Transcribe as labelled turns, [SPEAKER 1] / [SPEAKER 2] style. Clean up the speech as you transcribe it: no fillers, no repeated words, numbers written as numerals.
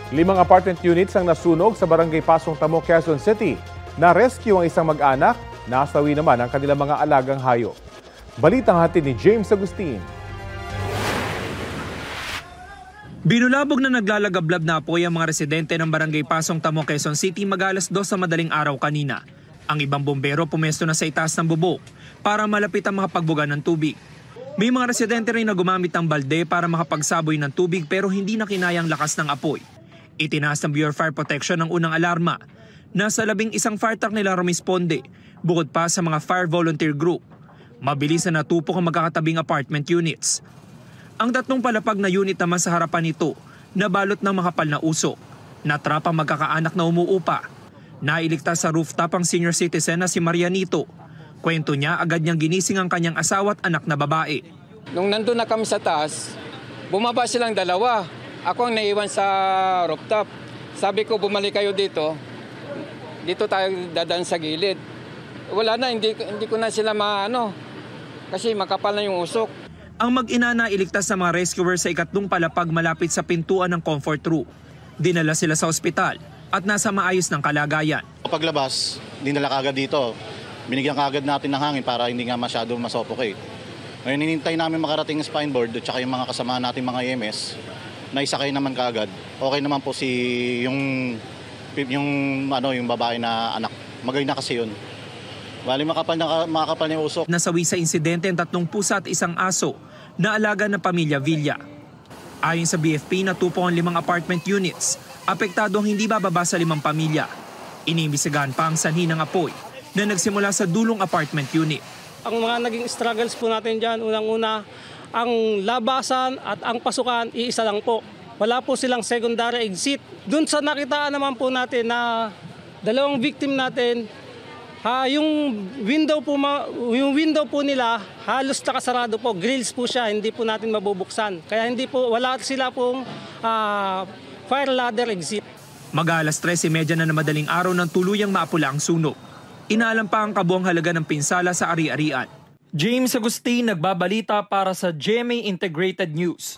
[SPEAKER 1] 5 apartment units ang nasunog sa Barangay Pasong Tamo, Quezon City. Na-rescue ang isang mag-anak, nasawi naman ang kanilang mga alagang hayop. Balitang hatid ni James Agustin.
[SPEAKER 2] Binulabog na naglalagablab na apoy ang mga residente ng Barangay Pasong Tamo, Quezon City mag-alas 2 sa madaling araw kanina. Ang ibang bombero pumesto na sa itaas ng bubong para malapit ang mga pagbuga ng tubig. May mga residente rin na gumamit ng balde para makapagsaboy ng tubig pero hindi na kinayang lakas ng apoy. Itinaas ng Bureau of Fire Protection ang unang alarma. Nasa 11 fire truck nila rumisponde, bukod pa sa mga fire volunteer group. Mabilis na natupok ang magkakatabing apartment units. Ang 3 palapag na unit naman sa harapan nito, nabalot ng makapal na usok. Natrap ang magkakaanak na umuupa. Nailigtas sa rooftop ang senior citizen na si Marianito. Kwento niya, agad niyang ginising ang kanyang asawa at anak na babae.
[SPEAKER 3] Nung nandun na kami sa taas, bumaba silang dalawa. Ako ang naiwan sa rooftop. Sabi ko, bumalik kayo dito. Dito tayo dadaan sa gilid. Wala na, hindi ko na sila maano. Kasi makapal na yung usok.
[SPEAKER 2] Ang mag-ina na iligtas sa mga rescuers sa 2 palapag malapit sa pintuan ng comfort room. Dinala sila sa ospital at nasa maayos ng kalagayan.
[SPEAKER 4] Paglabas, dinala kagad dito. Binigyan kagad natin ng hangin para hindi nga masyado masuffocate. Ngayon, hinintay namin makarating ng spine board at saka yung mga kasama natin mga EMS. Naisakay naman kaagad. Okay naman po yung babae na anak. Magay na kasi yun. Bali makapal na usok.
[SPEAKER 2] Nasawi sa insidente ang 3 pusa at 1 aso na alaga ng pamilya Villa. Ayon sa BFP, natupok ang 5 apartment units. Apektado ang hindi bababa sa 5 pamilya. Inimbisigahan pa ang sanhi ng apoy na nagsimula sa dulong apartment unit.
[SPEAKER 5] Ang mga naging struggles po natin dyan, unang-una, ang labasan at ang pasukan, iisa lang po. Wala po silang secondary exit. Doon sa nakitaan naman po natin na 2 victim natin, yung window po nila halos nakasarado po, grills po siya, hindi po natin mabubuksan. Kaya wala sila pong fire ladder exit.
[SPEAKER 2] Mag-alas 13:30 na madaling araw nang tuluyang maapula ang sunog. Inaalam pa ang kabuang halaga ng pinsala sa ari-arian. James Agustin, nagbabalita para sa GMA Integrated News.